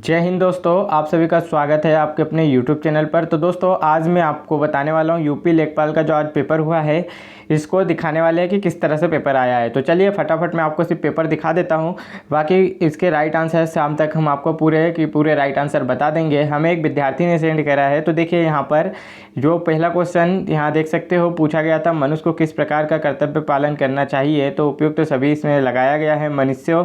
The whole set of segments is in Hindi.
जय हिंद दोस्तों, आप सभी का स्वागत है आपके अपने YouTube चैनल पर। तो दोस्तों आज मैं आपको बताने वाला हूँ यूपी लेखपाल का जो आज पेपर हुआ है इसको दिखाने वाले हैं कि किस तरह से पेपर आया है। तो चलिए फटाफट मैं आपको सिर्फ पेपर दिखा देता हूँ, बाकी इसके राइट आंसर शाम तक हम आपको पूरे राइट आंसर बता देंगे। हमें एक विद्यार्थी ने सेंड करा है। तो देखिए यहाँ पर जो पहला क्वेश्चन यहाँ देख सकते हो पूछा गया था, मनुष्य को किस प्रकार का कर्तव्य पालन करना चाहिए। तो उपयुक्त तो सभी इसमें लगाया गया है। मनुष्यों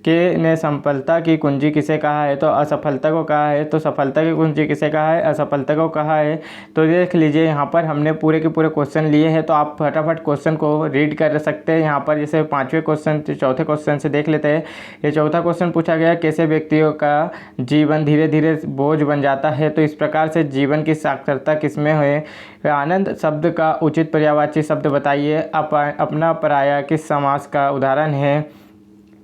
के ने सफलता की कुंजी किसे कहा है, तो असफलता को कहा है। तो सफलता की कुंजी किसे कहा है, असफलता को कहा है। तो देख लीजिए यहाँ पर हमने पूरे के पूरे क्वेश्चन लिए हैं। तो आप फटाफट क्वेश्चन को रीड कर सकते हैं। यहाँ पर जैसे पाँचवें क्वेश्चन चौथे क्वेश्चन से देख लेते हैं। ये चौथा क्वेश्चन पूछा गया, कैसे व्यक्तियों का जीवन धीरे धीरे बोझ बन जाता है। तो इस प्रकार से जीवन की सार्थकता किसमें है। आनंद शब्द का उचित पर्यायवाची शब्द बताइए। अपना पराया किस समास का उदाहरण है।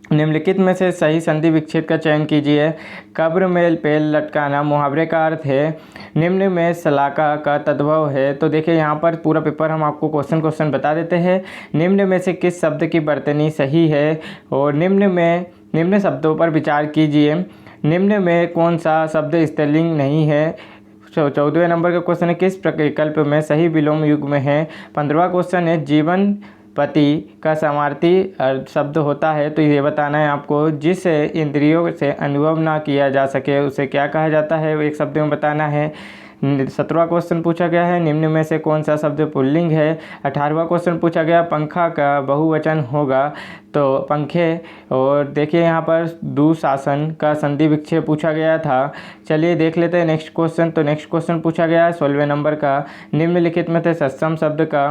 निम्नलिखित में से सही संधि विच्छेद का चयन कीजिए। कब्र में पेल लटकाना मुहावरे का अर्थ है। निम्न में सलाका का तद्भव है। तो देखिए यहाँ पर पूरा पेपर हम आपको क्वेश्चन बता देते हैं। निम्न में से किस शब्द की वर्तनी सही है और निम्न शब्दों पर विचार कीजिए। निम्न में कौन सा शब्द स्त्रीलिंग नहीं है। 14वें नंबर का क्वेश्चन है, किस विकल्प में सही विलोम युग में है। 15वां क्वेश्चन है, जीवन पति का समार्थी शब्द होता है। तो ये बताना है आपको। जिस इंद्रियों से अनुभव ना किया जा सके उसे क्या कहा जाता है, वो एक शब्द में बताना है। 17वां क्वेश्चन पूछा गया है, निम्न में से कौन सा शब्द पुल्लिंग है। 18वां क्वेश्चन पूछा गया, पंखा का बहुवचन होगा तो पंखे। और देखिए यहाँ पर दुशासन का संधि विच्छेद पूछा गया था। चलिए देख लेते हैं नेक्स्ट क्वेश्चन। तो नेक्स्ट क्वेश्चन पूछा गया है 16वें नंबर का, निम्नलिखित में से सत्सम शब्द का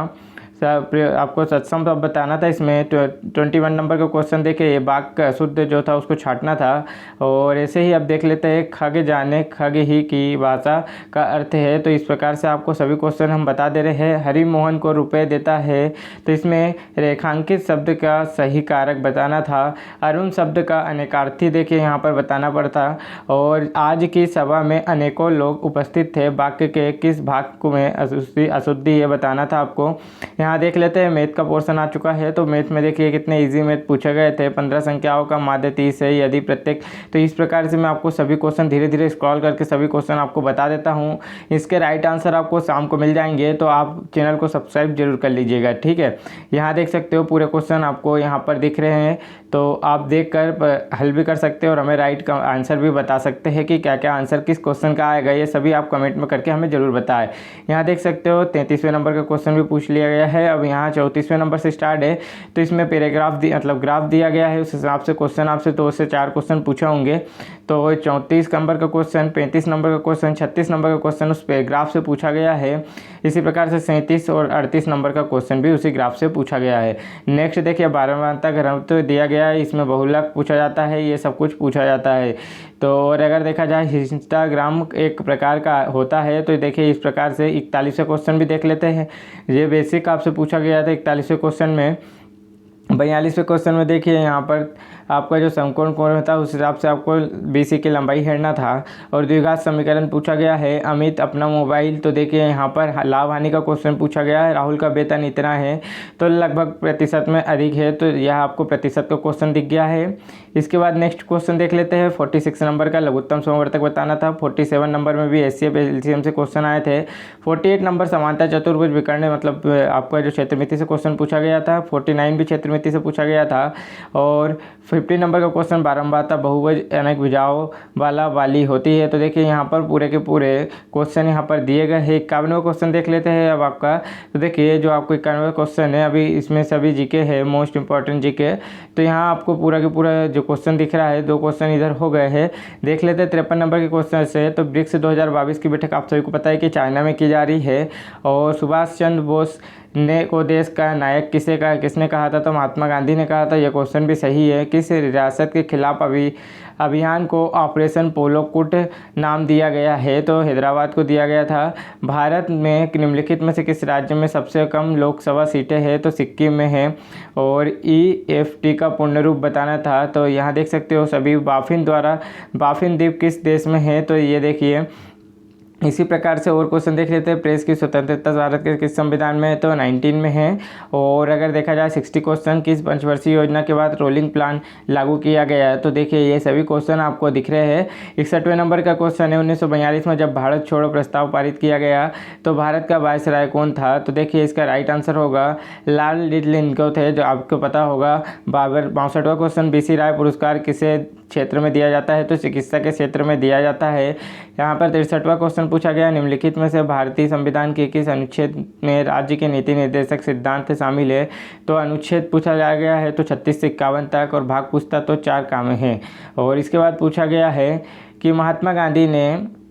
आपको सत्सम शब्द बताना था। इसमें 21 नंबर का क्वेश्चन देखिए, ये बाघ का अशुद्ध जो था उसको छांटना था। और ऐसे ही अब देख लेते हैं, खग जाने खग ही की भाषा का अर्थ है। तो इस प्रकार से आपको सभी क्वेश्चन हम बता दे रहे हैं। हरि मोहन को रुपए देता है, तो इसमें रेखांकित शब्द का सही कारक बताना था। अरुण शब्द का अनेकार्थी देखिए यहाँ पर बताना पड़ता। और आज की सभा में अनेकों लोग उपस्थित थे, वाक्य के किस भाग में अशुद्धि ये बताना था आपको। यहाँ देख लेते हैं मैथ का पोर्शन आ चुका है। तो मैथ में देखिए कितने इजी मैथ पूछे गए थे। 15 संख्याओं का माध्य 30 है यदि प्रत्येक। तो इस प्रकार से मैं आपको सभी क्वेश्चन धीरे धीरे स्क्रॉल करके सभी क्वेश्चन आपको बता देता हूँ। इसके राइट आंसर आपको शाम को मिल जाएंगे, तो आप चैनल को सब्सक्राइब जरूर कर लीजिएगा, ठीक है। यहाँ देख सकते हो पूरे क्वेश्चन आपको यहाँ पर दिख रहे हैं। तो आप देख कर हल भी कर सकते हो और हमें राइट का आंसर भी बता सकते हैं कि क्या क्या आंसर किस क्वेश्चन का आएगा। ये सभी आप कमेंट में करके हमें ज़रूर बताएं। यहाँ देख सकते हो 33वें नंबर का क्वेश्चन भी पूछ लिया गया है। अब यहाँ 34वें नंबर से स्टार्ट है। तो इसमें पैराग्राफ मतलब ग्राफ दिया गया है, उस हिसाब से क्वेश्चन आपसे 2 से 4 क्वेश्चन पूछे होंगे। तो 34 नंबर का क्वेश्चन, 35 नंबर का क्वेश्चन, 36 नंबर का क्वेश्चन उस पैराग्राफ से पूछा गया है। इसी प्रकार से 37 और 38 नंबर का क्वेश्चन भी उसी ग्राफ से पूछा गया है। नेक्स्ट देखिए 12वां घनत्व दिया गया है, इसमें बहुलक पूछा जाता है, ये सब कुछ पूछा जाता है। तो और अगर देखा जाए हिस्टोग्राम एक प्रकार का होता है। तो देखिए इस प्रकार से 41वें क्वेश्चन भी देख लेते हैं। ये बेसिक आपसे पूछा गया था 41वें क्वेश्चन में। 42वें क्वेश्चन में देखिए यहाँ पर आपका जो समकोण कोण होता है उस हिसाब से आपको BC की लंबाई हेरना था। और द्विघात समीकरण पूछा गया है। अमित अपना मोबाइल, तो देखिए यहाँ पर लाभ हानि का क्वेश्चन पूछा गया है। राहुल का वेतन इतना है, तो लगभग प्रतिशत में अधिक है, तो यह आपको प्रतिशत का क्वेश्चन दिख गया है। इसके बाद नेक्स्ट क्वेश्चन देख लेते हैं 46 नंबर का, लघुत्तम समवर्तक बताना था। 47 नंबर में भी HCF LCM से क्वेश्चन आए थे। 48 नंबर समानता चतुर्भुज विकर्ण मतलब आपका जो क्षेत्रमिति से क्वेश्चन पूछा गया था। 49 भी क्षेत्रमिति से पूछा गया था। और 50 नंबर का क्वेश्चन बारंबारता बहुभुज अनेक भुजाओं वाली होती है। तो देखिए यहाँ पर पूरे के पूरे क्वेश्चन यहाँ पर दिए गए हैं। 51वां क्वेश्चन देख लेते हैं अब आपका। तो देखिए जो आपको 51वां क्वेश्चन है, अभी इसमें सभी जीके है, मोस्ट इंपॉर्टेंट जीके। तो यहाँ आपको पूरा के पूरा जो क्वेश्चन दिख रहा है, 2 क्वेश्चन इधर हो गए हैं। देख लेते हैं 53 नंबर के क्वेश्चन से। तो ब्रिक्स 2022 की बैठक आप सभी को पता है कि चाइना में की जा रही है। और सुभाष चंद्र बोस को देश का नायक किसने कहा था, तो महात्मा गांधी ने कहा था। यह क्वेश्चन भी सही है। किस रियासत के खिलाफ अभियान को ऑपरेशन पोलो कुट नाम दिया गया है, तो हैदराबाद को दिया गया था। भारत में निम्नलिखित में से किस राज्य में सबसे कम लोकसभा सीटें हैं, तो सिक्किम में है। और EFT का पूर्ण रूप बताना था। तो यहाँ देख सकते हो सभी बाफिन द्वीप किस देश में है, तो ये देखिए इसी प्रकार से और क्वेश्चन देख लेते हैं। प्रेस की स्वतंत्रता भारत के किस संविधान में है, तो 19 में है। और अगर देखा जाए 60 क्वेश्चन, किस पंचवर्षीय योजना के बाद रोलिंग प्लान लागू किया गया है, तो देखिए ये सभी क्वेश्चन आपको दिख रहे हैं। 61वें नंबर का क्वेश्चन है, 1942 में जब भारत छोड़ो प्रस्ताव पारित किया गया तो भारत का वायसराय कौन था, तो देखिए इसका राइट आंसर होगा लाल लिटलिनको थे, जो आपको पता होगा। 62वां क्वेश्चन, BC राय पुरस्कार किसे क्षेत्र में दिया जाता है, तो चिकित्सा के क्षेत्र में दिया जाता है। यहाँ पर 63वां क्वेश्चन पूछा गया, निम्नलिखित में से भारतीय संविधान के किस अनुच्छेद में राज्य के नीति निर्देशक सिद्धांत शामिल है, तो अनुच्छेद पूछा गया है तो 36 से 51 तक, और भाग पूछता तो 4 काम है। और इसके बाद पूछा गया है कि महात्मा गांधी ने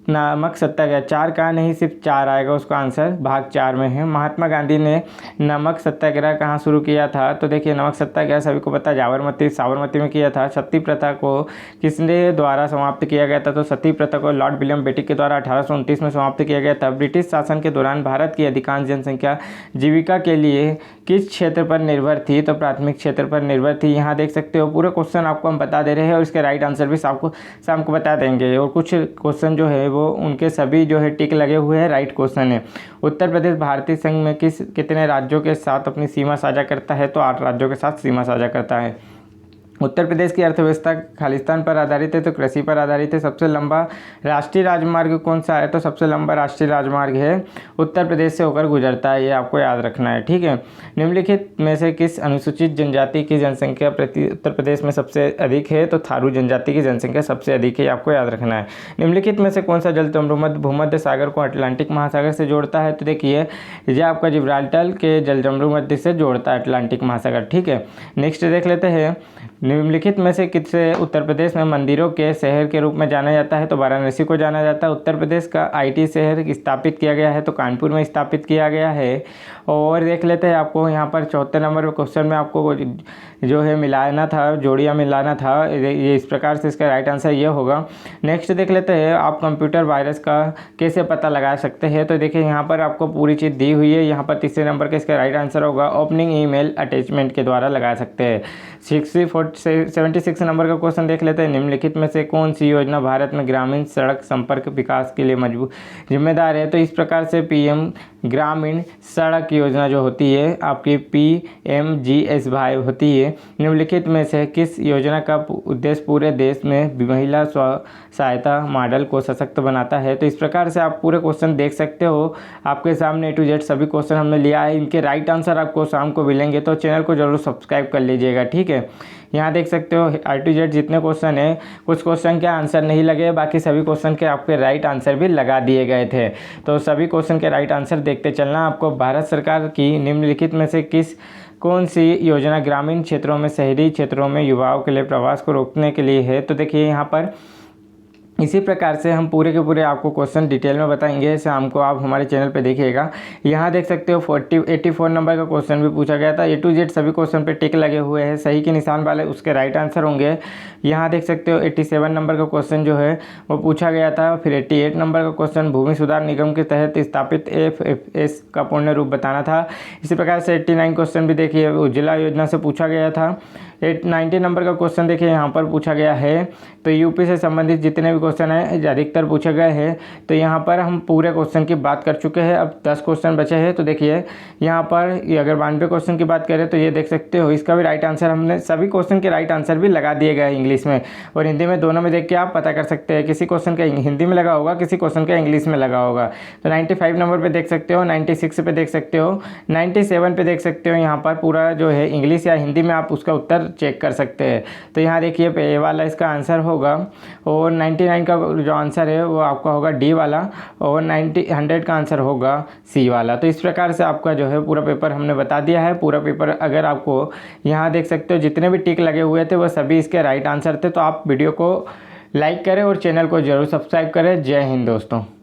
नमक सत्याग्रह, 4 का नहीं सिर्फ 4 आएगा उसका आंसर, भाग 4 में है। महात्मा गांधी ने नमक सत्याग्रह कहाँ शुरू किया था, तो देखिए नमक सत्याग्रह सभी को पता है साबरमती में किया था। सती प्रथा को किसने द्वारा समाप्त किया गया था, तो सती प्रथा को लॉर्ड विलियम बेटिक के द्वारा 1829 में समाप्त किया गया था। ब्रिटिश शासन के दौरान भारत की अधिकांश जनसंख्या जीविका के लिए किस क्षेत्र पर निर्भर थी, तो प्राथमिक क्षेत्र पर निर्भर थी। यहाँ देख सकते हो पूरे क्वेश्चन आपको हम बता दे रहे हैं और इसके राइट आंसर भी शाम को बता देंगे। और कुछ क्वेश्चन जो है वो उनके सभी जो है टिक लगे हुए हैं, राइट क्वेश्चन है। उत्तर प्रदेश भारतीय संघ में कितने राज्यों के साथ अपनी सीमा साझा करता है, तो 8 राज्यों के साथ सीमा साझा करता है। उत्तर प्रदेश की अर्थव्यवस्था खालिस्तान पर आधारित है, तो कृषि पर आधारित है। सबसे लंबा राष्ट्रीय राजमार्ग कौन सा है, तो सबसे लंबा राष्ट्रीय राजमार्ग है उत्तर प्रदेश से होकर गुजरता है, ये आपको याद रखना है, ठीक है। निम्नलिखित में से किस अनुसूचित जनजाति की जनसंख्या उत्तर प्रदेश में सबसे अधिक है, तो थारू जनजाति की जनसंख्या सबसे अधिक है, आपको याद रखना है। निम्नलिखित में से कौन सा जलसमृद्ध भूमध्य सागर को अटलांटिक महासागर से जोड़ता है, तो देखिए ये आपका जिब्राल्टर के जलसमृद्ध से जोड़ता है अटलांटिक महासागर, ठीक है। नेक्स्ट देख लेते हैं, निम्नलिखित में से किससे उत्तर प्रदेश में मंदिरों के शहर के रूप में जाना जाता है, तो वाराणसी को जाना जाता है। उत्तर प्रदेश का IT शहर स्थापित किया गया है, तो कानपुर में स्थापित किया गया है। और देख लेते हैं आपको यहाँ पर 74 नंबर क्वेश्चन में आपको जो है मिलाना था, जोड़ियाँ मिलाना था, ये इस प्रकार से इसका राइट आंसर ये होगा। नेक्स्ट देख लेते हैं, आप कंप्यूटर वायरस का कैसे पता लगा सकते हैं, तो देखिए यहाँ पर आपको पूरी चीज़ दी हुई है। यहाँ पर तीसरे नंबर का इसका राइट आंसर होगा ओपनिंग ईमेल अटैचमेंट के द्वारा लगा सकते हैं। 76 नंबर का क्वेश्चन देख लेते हैं, निम्नलिखित में से कौन सी योजना भारत में ग्रामीण सड़क संपर्क विकास के लिए जिम्मेदार है, तो इस प्रकार से PM ग्रामीण सड़क योजना जो होती है आपकी PMGSY होती है। निम्नलिखित में से किस योजना का उद्देश्य पूरे देश में महिला स्व सहायता मॉडल को सशक्त बनाता है, तो इस प्रकार से आप पूरे क्वेश्चन देख सकते हो। आपके सामने A to Z सभी क्वेश्चन हमने लिया है, इनके राइट आंसर आपको शाम को मिलेंगे, तो चैनल को जरूर सब्सक्राइब कर लीजिएगा, ठीक है। यहाँ देख सकते हो A to Z जितने क्वेश्चन है, कुछ क्वेश्चन के आंसर नहीं लगे, बाकी सभी क्वेश्चन के आपके राइट आंसर भी लगा दिए गए थे। तो सभी क्वेश्चन के राइट आंसर देखते चलना। आपको भारत सरकार की निम्नलिखित में से कौन सी योजना ग्रामीण क्षेत्रों में शहरी क्षेत्रों में युवाओं के लिए प्रवास को रोकने के लिए है, तो देखिए यहाँ पर इसी प्रकार से हम पूरे के पूरे आपको क्वेश्चन डिटेल में बताएंगे, शाम को आप हमारे चैनल पे देखिएगा। यहाँ देख सकते हो 84 नंबर का क्वेश्चन भी पूछा गया था। A to Z सभी क्वेश्चन पे टिक लगे हुए हैं, सही के निशान वाले उसके राइट आंसर होंगे। यहाँ देख सकते हो 87 नंबर का क्वेश्चन जो है वो पूछा गया था। फिर 88 नंबर का क्वेश्चन भूमि सुधार निगम के तहत स्थापित FFS का पूर्ण रूप बताना था। इसी प्रकार से 89 क्वेश्चन भी देखिए उज्ज्वला योजना से पूछा गया था। 90 नंबर का क्वेश्चन देखिए यहाँ पर पूछा गया है, तो यूपी से संबंधित जितने भी क्वेश्चन हैं अधिकतर पूछे गए हैं। तो यहाँ पर हम पूरे क्वेश्चन की बात कर चुके हैं, अब 10 क्वेश्चन बचे हैं। तो देखिए यहाँ पर अगर 92 क्वेश्चन की बात करें तो ये देख सकते हो, इसका भी राइट आंसर हमने सभी क्वेश्चन के राइट आंसर भी लगा दिए गए इंग्लिश में और हिंदी में, दोनों में देख के आप पता कर सकते हैं। किसी क्वेश्चन का हिंदी में लगा होगा, किसी क्वेश्चन का इंग्लिश में लगा होगा। तो 95 नंबर पर देख सकते हो, 96 पे देख सकते हो, 97 पे देख सकते हो। यहाँ पर पूरा जो है इंग्लिश या हिंदी में आप उसका उत्तर चेक कर सकते हैं। तो यहाँ देखिए ए वाला इसका आंसर होगा और 99 का जो आंसर है वो आपका होगा डी वाला और 100 का आंसर होगा सी वाला। तो इस प्रकार से आपका जो है पूरा पेपर हमने बता दिया है। पूरा पेपर अगर आपको यहाँ देख सकते हो जितने भी टिक लगे हुए थे वो सभी इसके राइट आंसर थे। तो आप वीडियो को लाइक करें और चैनल को जरूर सब्सक्राइब करें। जय हिंद दोस्तों।